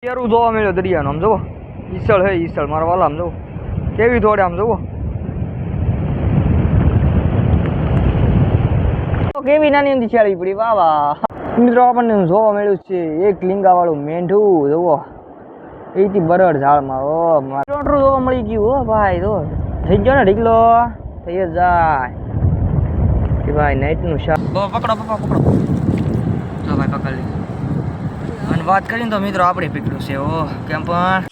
કેરું જોવા મળ્યો દરિયાનો આમ જુઓ ઈસળ હે ઈસળ મારા વાલા આમ જુઓ કેવી થોડે આમ જુઓ કેવી નાની એમથી છેડી પડી વાહ વાહ મિત્રો આપણને જોવા મળ્યું છે એક લીંગા વાળું મેંઢું જુઓ એથી બરડ ઝાડમાં ઓ ટોટરું જોવા મળી ગયું હો ભાઈ જો થઈ ગયો ને ઢીકલો થઈ જ જાય કે ભાઈ નાઈટનું શાક પકડો પપ્પા પકડો જો ભાઈ પકડી લીધું અને વાત કરીને તો મિત્રો આપણે પકડ્યું છે ઓ કેમ પણ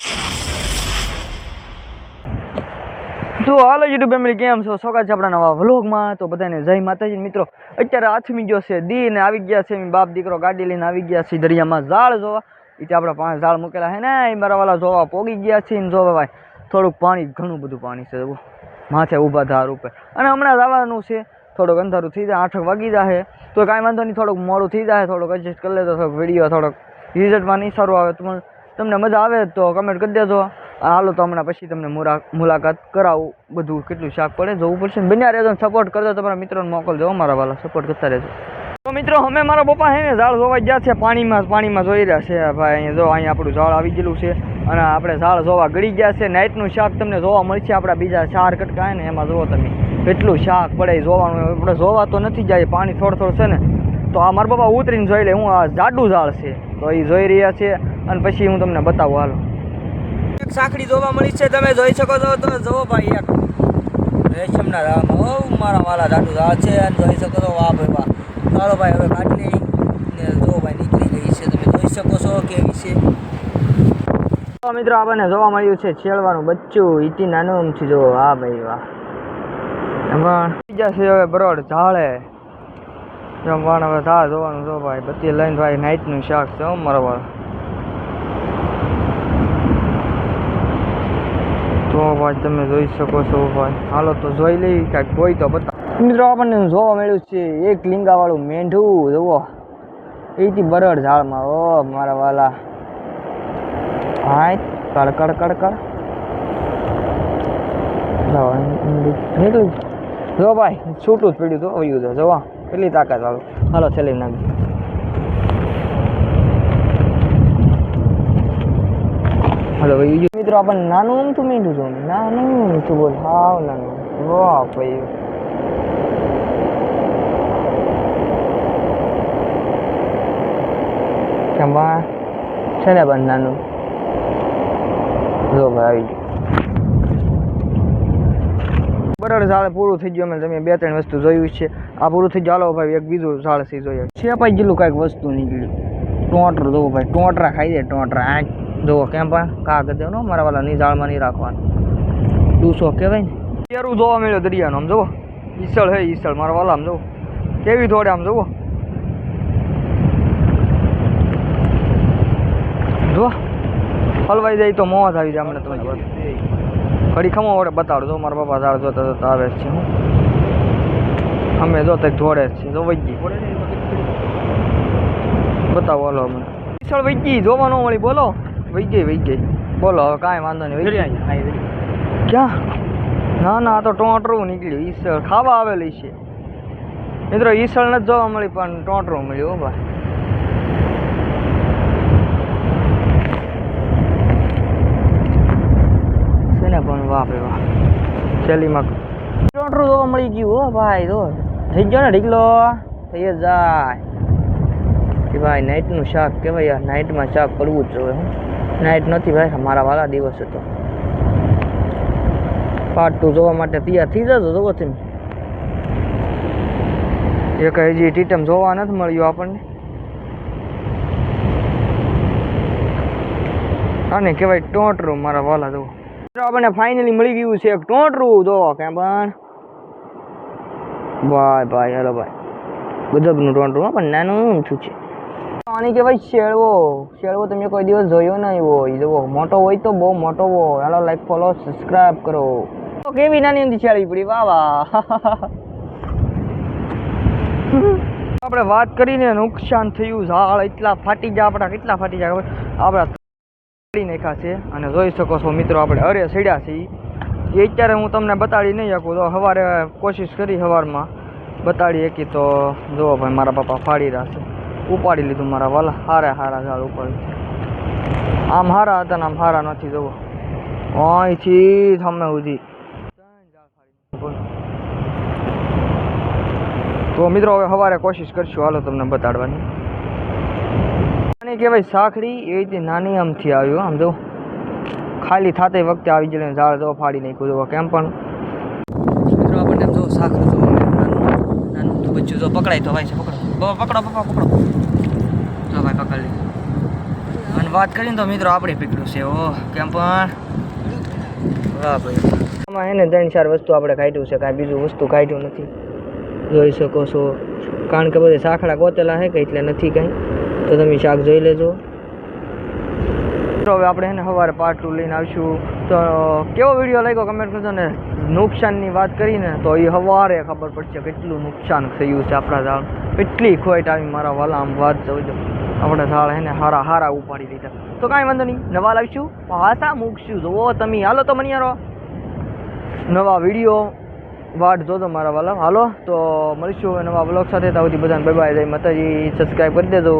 તો હાલો યુટ્યુબ ફેમિલી કેમ છો સ્વાગત છે આપણા નવા વ્લોગમાં તો બધાને જય માતાજી મિત્રો અત્યારે આથમી ગયો છે દી ને આવી ગયા છે બાપ દીકરો ગાડી લઈને આવી ગયા છે દરિયામાં ઝાડ જોવા એ આપણા 5 ઝાડ મૂકેલા છે ને એ મારા વાલા જોવા પોગી ગયા છે ને જોવા ભાઈ થોડુંક પાણી ઘણું બધું પાણી છે માથે ઊભા ધાર ઉપર અને હમણાં જવાનું છે થોડુંક અંધારું થઈ જાય 8 વાગી જાય તો કાંઈ વાંધો નહીં થોડુંક મોડું થઈ જાય થોડુંક એડજસ્ટ કરી લેતો થોડોક વિડીયો થોડોક રિઝલ્ટમાં નહીં સારું આવે તો તમને મજા આવે તો કમેન્ટ કરી દેજો હાલો તો હમણાં પછી તમને મુલાકાત કરાવું બધું કેટલું શાક પડે જોવું પડશે બન્યા રહેજો સપોર્ટ કરજો તમારા મિત્રોને મોકલજો મારા વાલા સપોર્ટ કરતા રહેજો તો મિત્રો અમે મારા પપ્પા હે ને ઝાડ જોવા ગયા છે પાણીમાં જોઈ રહ્યા છે ભાઈ અહીંયા જો અહીંયા આપણું ઝાડ આવી ગયેલું છે અને આપણે ઝાડ જોવા ગળી ગયા છે નાઇટનું શાક તમને જોવા મળશે આપણા બીજા 4 કટકા ને એમાં જોવો તમે કેટલું શાક પડે જોવાનું આપણે જોવા તો નથી જાય પાણી થોડું છે ને તો આ મારા પપ્પા ઉતરીને જોઈ લે હું આ જાડું ઝાડ છે તો એ જોઈ રહ્યા છે અને પછી હું તમને બતાવું હાલો એક સાંકડી જોવા મળી છે તમે જોઈ શકો છો તો જોવો ભાઈ એક રેશમના ઝાડમાં ઓ મારા વાલા જાડું ઝાડ છે અને જોઈ શકો છો વાહ ભાઈ વાહ ચાલો ભાઈ હવે કાઢી લઈ ને જો ભાઈ નીકળી ગઈ છે તમે જોઈ શકો છો કેવી છે તો મિત્રો આપણને જોવા મળ્યું છે છેળવાનું બચ્ચું ઈથી નાનું છે જો હા ભાઈ વાહ એમાં બીજા છે હવે બરોડ ઝાડે જમવાનું હવે ઝાડ જોવાનું જો ભાઈ બધી લઈને ભાઈ નાઇટનું શાક છે મારા વાળા તો ભાઈ તમે જોઈ શકો છો ભાઈ હાલો તો જોઈ લઈ કાંઈક કોઈ તો બતા મિત્રો આપણને જોવા મળ્યું છે એક લીંગા વાળું મેંઢું જુઓ એથી બરડ ઝાડમાં ઓ મારા વાલા હાય કડ કડ કડ કડ નીકળી જો ભાઈ છૂટું જ પડ્યું તો આવ્યું છે જોવા કેટલી તાકાત વાળું હાલો છેલ્લે નાખી હાલો ભાઈ મિત્રો આપણને નાનું અમથું મીંડું જો નાનું અમથું બોલ હાવ નાનું વાહ ભાઈ કેમાં છે ને પણ નાનું જો ભાઈ આવી બરાબર ઝાડ પૂરું થઈ ગયું અમે તમે 2-3 વસ્તુ જોયું છે આ પૂરું થઈ ગયું હાલો ભાઈ એક બીજું ઝાડ છે જોઈએ છે ભાઈ જેટલું કાંઈક વસ્તુ નીકળ્યું ટોંટર જોવો ભાઈ ટોંટરા ખાઈ દે ટોંટરા આ જોવો કેમ પણ કાગળ દેવનો મારા વાલા ની ઝાડમાં નહીં રાખવાનું ડૂસો કહેવાય ને કેરું જોવા મળ્યો દરિયાનો આમ જુઓ ઈસળ હે ઈસળ મારા વાલા આમ જુઓ કેવી થોડે આમ જુઓ જો હલવાઈ જાય તો મોજ આવી જાય હમણાં તમને ઘડી ખમો વડે બતાવડો જો મારા બાપા ઝાડ જોતા જોતા આવે છે અમે જો તક ધોડે છે જો વૈગી બતાવો હાલો અમને ઈસળ વૈગી જોવા ન મળી બોલો વહી ગઈ બોલો હવે કાંઈ વાંધો નહીં ક્યાં ના ના તો ટોંટરું નીકળ્યું ઈસળ ખાવા આવેલી છે મિત્રો ઈસળ નથી જોવા મળી પણ ટોંટરું મળ્યું ભાઈ છે ને પણ વાહ ભાઈ વાહ શેલીમાં ટોંટરું જોવા મળી ગયું હો ભાઈ જો થઈ ગયો ને ઢીકલો થઈ જ જાય કે ભાઈ નાઇટનું શાક કહેવાય યાર નાઇટમાં શાક કરવું જ જોઈએ નાઇટ નથી ભાઈ મારા વાલા દિવસ હતો પાર્ટ 2 જોવા માટે તૈયાર થઈ જજો જોવો તમે એક હજી ટીટમ જોવા નથી મળ્યું આપણને આને કહેવાય ટોંટરું મારા વાલા જોવો આપણને ફાઇનલી મળી ગયું છે એક ટોંટરું જોવો કેમ પણ ભાઈ ભાઈ હેલો ભાઈ ગજબનું ટોંટરું પણ નાનું શું છે આની કહેવાય શેળવો તમે કોઈ દિવસ જોયો નહીં હોય જુઓ મોટો હોય તો બહુ મોટો હોય હાલો લાઈક ફોલો સબસ્ક્રાઇબ કરો કેવી નાની એમથી છેડી પડી વાહ વાહ આપણે વાત કરીને નુકસાન થયું ઝાડ એટલા ફાટી ગયા આપણા કેટલા ફાટી ગયા આપણા તોડી નાખ્યા છે અને જોઈ શકો છો મિત્રો આપણે અરે સડ્યા છે એ અત્યારે હું તમને બતાડી નહીં શકું તો સવારે કોશિશ કરી સવારમાં બતાડી શકી તો જુઓ ભાઈ મારા પપ્પા ફાડી રહ્યા છે ઉપાડી લીધું મારા વાલા હારા ઝાડ ઉપાડી આમ હારા હતા ને આમ હારા નથી જવો અહીંથી સામે સુધી. તો મિત્રો હવે સવારે કોશિશ કરશું હાલો તમને બતાડવાની. આને કહેવાય સાંકડી, એ રીતે નાની આમથી આવ્યો. આમ જો ખાલી થાતે વખતે આવી જાય ઝાડ જો ફાડી નાખ્યું જો કેમ પણ. મિત્રો આપણને આમ જો સાંકડું જો નાનું નાનું તો બચ્ચું જો પકડાય તો ભાઈ છે પકડો પકડો પપ્પા પકડો જો ભાઈ પકડી લીધું. અને વાત કરીને તો મિત્રો આપણે પકડ્યું છે ઓ કેમ પણ. હા ભાઈ આમાં એને 3-4 વસ્તુ આપણે કાઢ્યું છે, કાંઈ બીજું વસ્તુ કાઢ્યું નથી જોઈ શકો છો. કારણ કે બધે સાંકડા ગોતેલા છે કે એટલે નથી કાંઈ, તો તમે શાક જોઈ લેજો. હવે આપણે એને સવારે પાર્ટ 2 લઈને આવીશું. તો કેવો વિડીયો લાગ્યો કમેન્ટ કરજો ને. નુકસાનની વાત કરીને તો એ સવારે ખબર પડશે કેટલું નુકસાન થયું છે આપણા ઝાડ. કેટલી ખોટ આવી મારા વાલા. આમ વાત જોજો આપણા ઝાડ એને હારા હારા ઉપાડી દીધા. તો કાંઈ વાંધો નહીં, નવા લાવીશું પાછા મૂકશું. જુઓ તમે હાલો તો મને યારો નવા વિડીયો વાટ જોજો મારા વાલા. હાલો તો મળીશું નવા બ્લોગ સાથે. ત્યાં સુધી બધાને બાય બાય. જય માતાજી. સબસ્ક્રાઈબ કરી દેજો.